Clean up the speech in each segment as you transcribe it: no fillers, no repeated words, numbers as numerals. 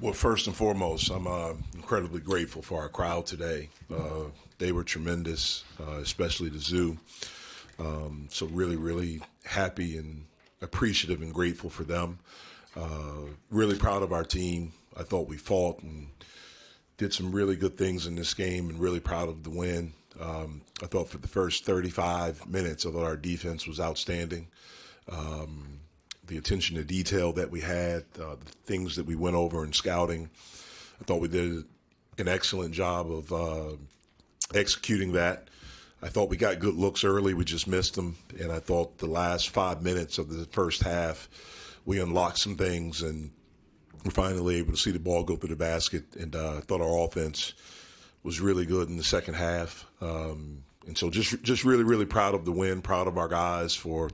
Well, first and foremost, I'm incredibly grateful for our crowd today. They were tremendous, especially the zoo. So really, really happy and appreciative and grateful for them. Really proud of our team. I thought we fought and did some really good things in this game, and really proud of the win. I thought for the first 35 minutes, I thought our defense was outstanding. The attention to detail that we had, the things that we went over in scouting, I thought we did an excellent job of executing that. I thought we got good looks early. We just missed them. And I thought the last 5 minutes of the first half, we unlocked some things, and we're finally able to see the ball go through the basket. And I thought our offense was really good in the second half. And so just really, really proud of the win, proud of our guys for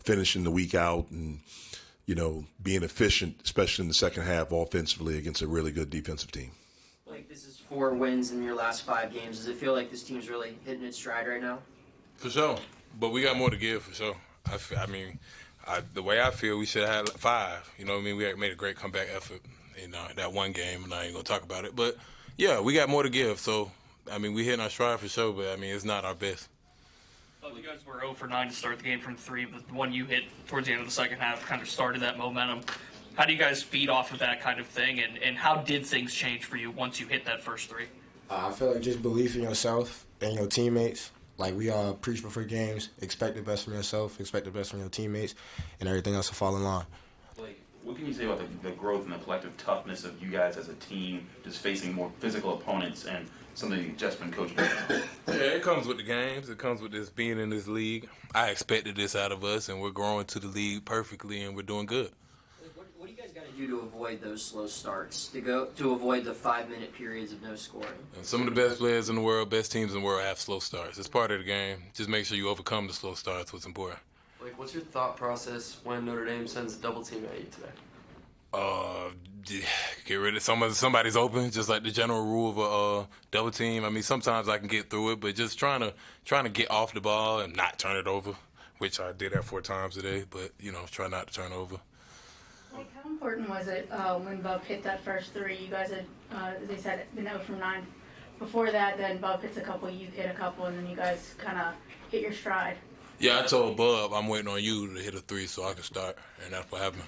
finishing the week out and, being efficient, especially in the second half offensively against a really good defensive team. Like, this is 4 wins in your last 5 games. Does it feel like this team's really hitting its stride right now? For sure. But we got more to give, for sure. The way I feel, we should have had 5. You know what I mean? We made a great comeback effort in that one game, and I ain't going to talk about it. But, yeah, we got more to give. So, we hitting our stride for sure, but, it's not our best. You guys were 0 for 9 to start the game from 3, but the one you hit towards the end of the second half kind of started that momentum. How do you guys feed off of that kind of thing, and how did things change for you once you hit that first 3? I feel like just belief in yourself and your teammates. Like, we all preach before games, expect the best from yourself, expect the best from your teammates, and everything else will fall in line. What can you say about the growth and the collective toughness of you guys as a team, just facing more physical opponents and some of the adjustment coach made? Yeah, it comes with the games. It comes with this being in this league. I expected this out of us, and we're growing to the league perfectly, and we're doing good. What do you guys got to do to avoid those slow starts, to avoid the 5-minute periods of no scoring? And some of the best players in the world, best teams in the world have slow starts. It's part of the game. Just make sure you overcome the slow starts. What's important. What's your thought process when Notre Dame sends a double team at you today? Get rid of somebody's open, just like the general rule of a double team. Sometimes I can get through it, but just trying to get off the ball and not turn it over, which I did that 4 times today. But try not to turn over. How important was it when Bub hit that first 3? You guys had, as they said, been 0 from 9. Before that, then Bub hits a couple, you hit a couple, and then you guys kind of hit your stride. Yeah, I told Bub I'm waiting on you to hit a 3 so I can start, and that's what happened.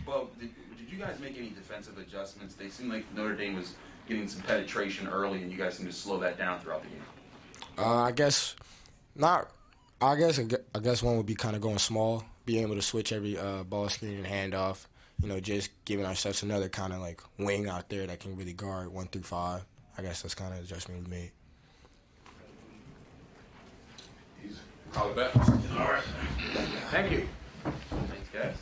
Well, did you guys make any defensive adjustments? They seemed like Notre Dame was getting some penetration early, and you guys seemed to slow that down throughout the game. I guess not. I guess one would be kind of going small, being able to switch every ball screen and handoff. Just giving ourselves another kind of like wing out there that can really guard 1 through 5. I guess that's kind of the adjustment we made. Call it back. All right. Thank you. Thanks, guys.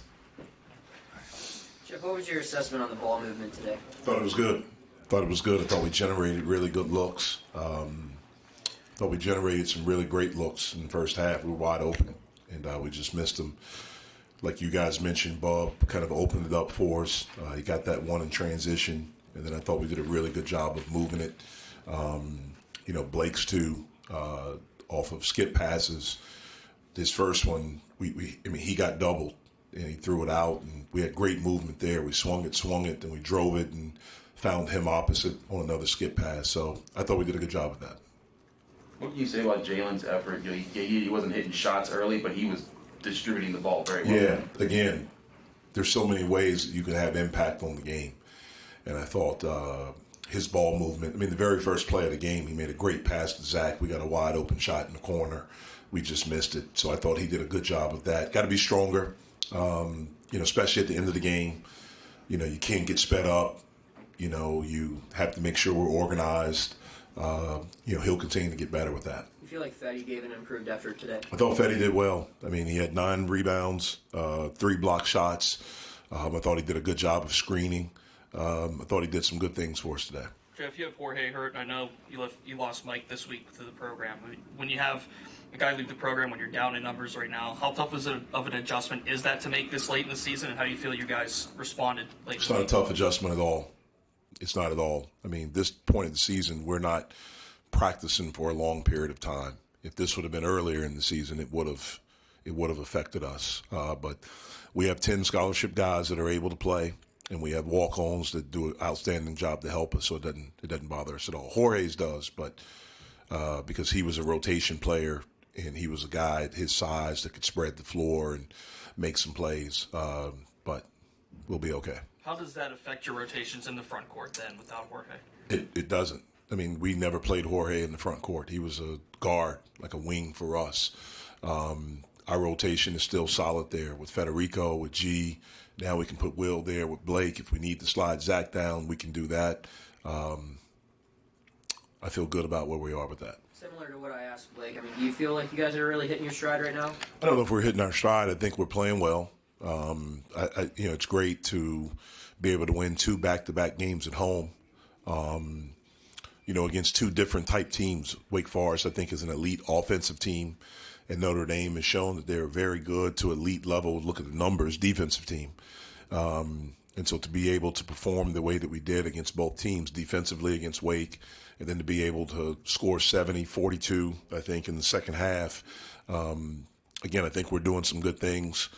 Jeff, what was your assessment on the ball movement today? Thought it was good. I thought we generated really good looks. Thought we generated some really great looks in the first half. We were wide open, and we just missed them. Like you guys mentioned, Bob kind of opened it up for us. He got that one in transition, and then I thought we did a really good job of moving it. Blake's 2 off of skip passes. His first one, he got doubled, and he threw it out, and we had great movement there. We swung it, then we drove it, and found him opposite on another skip pass. So I thought we did a good job of that. What can you say about Jalen's effort? He wasn't hitting shots early, but he was distributing the ball very well. Yeah, again, there's so many ways that you can have impact on the game. And I thought his ball movement, the very first play of the game, he made a great pass to Zach. We got a wide open shot in the corner. We just missed it. So I thought he did a good job of that. Got to be stronger, especially at the end of the game. You can't get sped up. You have to make sure we're organized. He'll continue to get better with that. You feel like Fetty gave an improved effort today? I thought Fetty did well. He had 9 rebounds, 3 block shots. I thought he did a good job of screening. I thought he did some good things for us today. Jeff, you have Jorge hurt, and I know you lost Mike this week to the program. When you have a guy leave the program when you're down in numbers right now, how tough of an adjustment is that to make this late in the season, and how do you feel you guys responded late? It's not a tough adjustment at all. It's not at all. This point of the season, we're not practicing for a long period of time. If this would have been earlier in the season, it would have it would have affected us. But we have 10 scholarship guys that are able to play, and we have walk-ons that do an outstanding job to help us, so it doesn't bother us at all. Jorge's does, but because he was a rotation player and he was a guy at his size that could spread the floor and make some plays. But we'll be okay. How does that affect your rotations in the front court then without Jorge? It doesn't. I mean, we never played Jorge in the front court. He was a guard, like a wing for us. Our rotation is still solid there with Federico, with G. Now we can put Will there with Blake. If we need to slide Zach down, we can do that. I feel good about where we are with that. Similar to what I asked Blake, I mean, do you feel like you guys are really hitting your stride right now? I don't know if we're hitting our stride. I think we're playing well. It's great to be able to win 2 back-to-back games at home. Against 2 different type teams. Wake Forest, I think, is an elite offensive team, and Notre Dame has shown that they're very good to elite level. Look at the numbers, defensive team. And so to be able to perform the way that we did against both teams, defensively against Wake, and then to be able to score 70, 42, I think, in the second half. Again, I think we're doing some good things.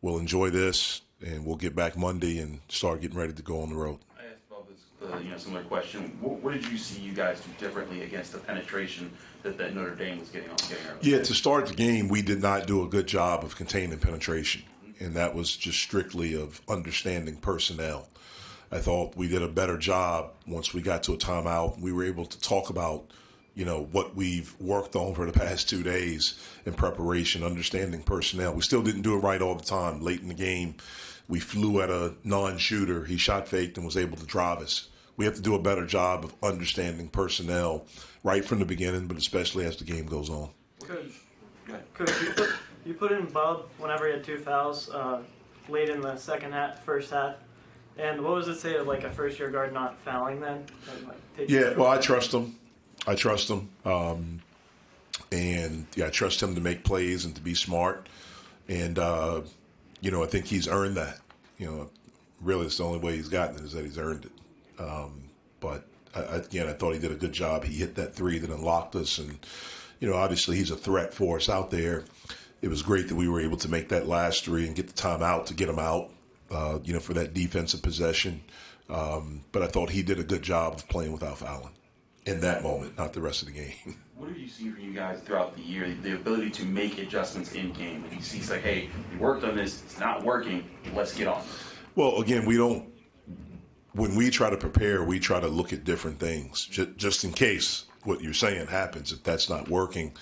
We'll enjoy this, and we'll get back Monday and start getting ready to go on the road. I asked Bob this similar question. What did you see you guys do differently against the penetration that Notre Dame was getting early? Yeah, to start the game, we did not do a good job of containing penetration, and that was just strictly of understanding personnel. I thought we did a better job once we got to a timeout. We were able to talk about, what we've worked on for the past 2 days in preparation, understanding personnel. We still didn't do it right all the time. Late in the game, we flew at a non-shooter. He shot faked and was able to drive us. We have to do a better job of understanding personnel right from the beginning, but especially as the game goes on. Coach, you put in Bub whenever he had 2 fouls late in the first half. And what was it say of like a first-year guard not fouling then? I trust him. I trust him. I trust him to make plays and to be smart. And, I think he's earned that. Really it's the only way he's gotten it is that he's earned it. But I thought he did a good job. He hit that 3 that unlocked us. And, obviously he's a threat for us out there. It was great that we were able to make that last 3 and get the timeout to get him out, for that defensive possession. But I thought he did a good job of playing without fouling in that moment, not the rest of the game. What have you seen from you guys throughout the year, the ability to make adjustments in game? When you see it's like, hey, you worked on this, it's not working, let's get on it. Well, again, when we try to prepare, we try to look at different things, just in case what you're saying happens. If that's not working,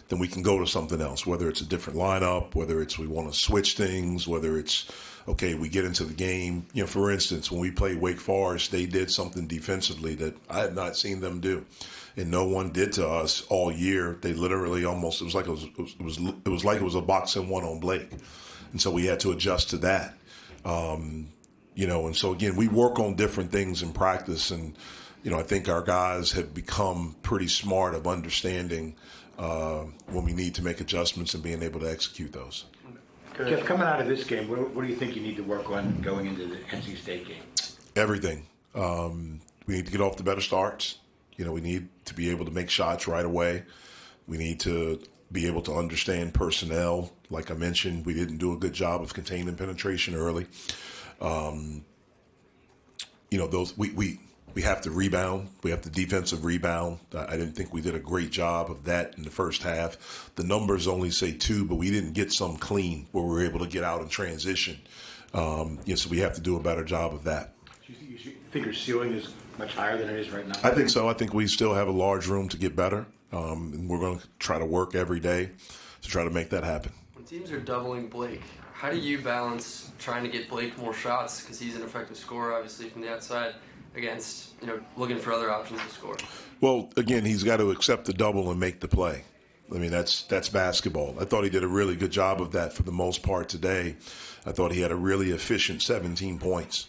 then we can go to something else, whether it's a different lineup, whether it's we want to switch things, whether it's, okay, we get into the game. For instance, when we played Wake Forest, they did something defensively that I had not seen them do, and no one did to us all year. They literally almost, it was like it was a boxing one on Blake, and so we had to adjust to that. And so again, we work on different things in practice, and I think our guys have become pretty smart of understanding when we need to make adjustments and being able to execute those. Just coming out of this game, what do you think you need to work on going into the NC State game? Everything. We need to get off the better starts. We need to be able to make shots right away. We need to be able to understand personnel. Like I mentioned, we didn't do a good job of containing penetration early. We have to rebound. We have to defensive rebound. I didn't think we did a great job of that in the first half. The numbers only say 2, but we didn't get some clean where we were able to get out and transition. So we have to do a better job of that. You think your ceiling is much higher than it is right now? I think so. I think we still have a large room to get better, and we're going to try to work every day to try to make that happen. When teams are doubling Blake, how do you balance trying to get Blake more shots, because he's an effective scorer, obviously, from the outside, against, looking for other options to score? Well, again, he's got to accept the double and make the play. I mean, that's basketball. I thought he did a really good job of that for the most part today. I thought he had a really efficient 17 points.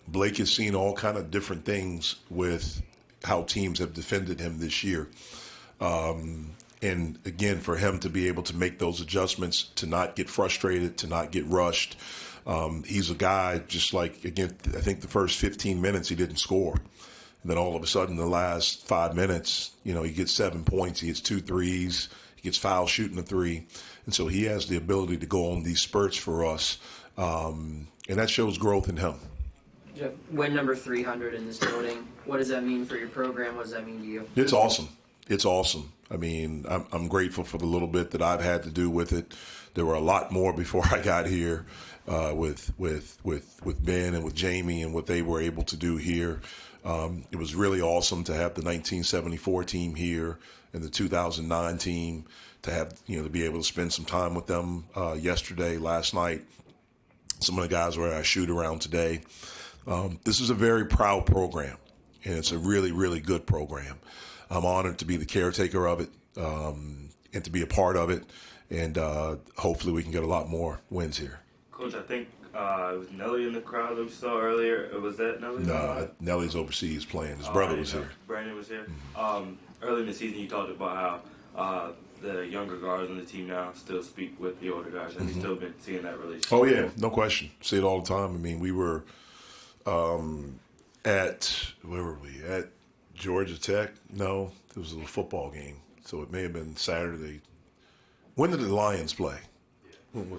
Blake has seen all kind of different things with how teams have defended him this year. And again, for him to be able to make those adjustments, to not get frustrated, to not get rushed. He's a guy just like, again, I think the first 15 minutes he didn't score. And then all of a sudden, the last 5 minutes, he gets 7 points, he hits 2 threes, he gets foul shooting a 3. And so he has the ability to go on these spurts for us, and that shows growth in him. Jeff, win number 300 in this building. What does that mean for your program? What does that mean to you? It's awesome. It's awesome. I mean, I'm grateful for the little bit that I've had to do with it. There were a lot more before I got here with Ben and with Jamie and what they were able to do here. It was really awesome to have the 1974 team here and the 2009 team, to have, to be able to spend some time with them yesterday, last night. Some of the guys were at our shoot around today. This is a very proud program, and it's a really, really good program. I'm honored to be the caretaker of it and to be a part of it, and hopefully we can get a lot more wins here. Coach, I think it was Nelly in the crowd that we saw earlier. Was that Nelly? No, Nelly's overseas playing. His brother was here. Brandon was here. Early in the season, you talked about how the younger guys on the team now still speak with the older guys. Have you still been seeing that relationship? Oh, yeah, no question. See it all the time. I mean, we were where were we? At Georgia Tech? No, it was a football game. So it may have been Saturday. When did the Lions play?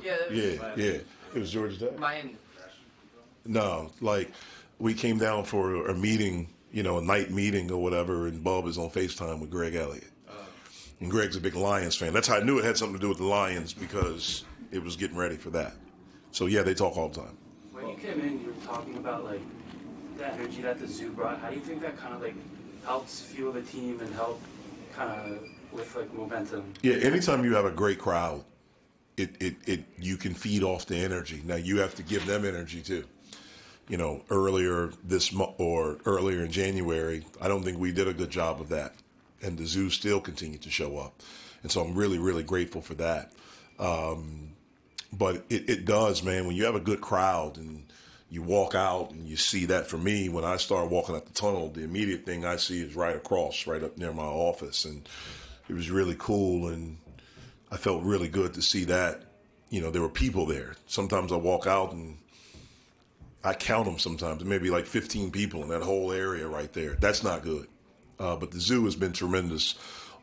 Yeah. It was Georgia Tech? Miami. No, like we came down for a meeting, a night meeting or whatever, and Bub is on FaceTime with Greg Elliott. And Greg's a big Lions fan. That's how I knew it had something to do with the Lions, because it was getting ready for that. So, yeah, they talk all the time. When you came in, you were talking about, the energy that the zoo brought. How do you think that kind of, helps fuel the team and help kind of with, momentum? Yeah, anytime you have a great crowd, you can feed off the energy. Now, you have to give them energy, too. Earlier this month or earlier in January, I don't think we did a good job of that. And the zoo still continued to show up. And so I'm really, really grateful for that. But it does, man. When you have a good crowd and you walk out and you see that, for me, when I start walking out the tunnel, the immediate thing I see is right across, right up near my office. And it was really cool. And I felt really good to see that, there were people there. Sometimes I walk out and I count them sometimes, maybe 15 people in that whole area right there. That's not good. But the zoo has been tremendous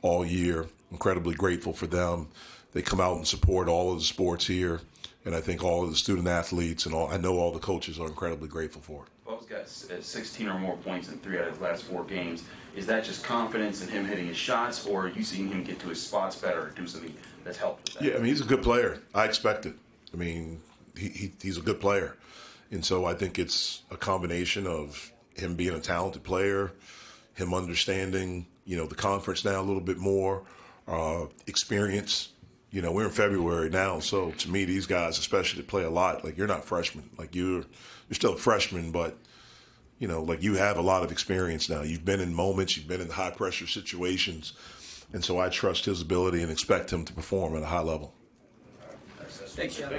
all year. Incredibly grateful for them. They come out and support all of the sports here, and I think all of the student athletes and I know all the coaches are incredibly grateful for it. Bub's got 16 or more points in 3 out of his last 4 games. Is that just confidence in him hitting his shots, or are you seeing him get to his spots better or do something that's helped with that? Yeah, I mean, he's a good player. I expect it. I mean, he's a good player. And so I think it's a combination of him being a talented player, him understanding, the conference now a little bit more, experience. We're in February now, so to me, these guys, especially that play a lot, you're not freshmen. You're still a freshman, but, you have a lot of experience now. You've been in moments, you've been in high-pressure situations, and so I trust his ability and expect him to perform at a high level. Thanks, Jeff.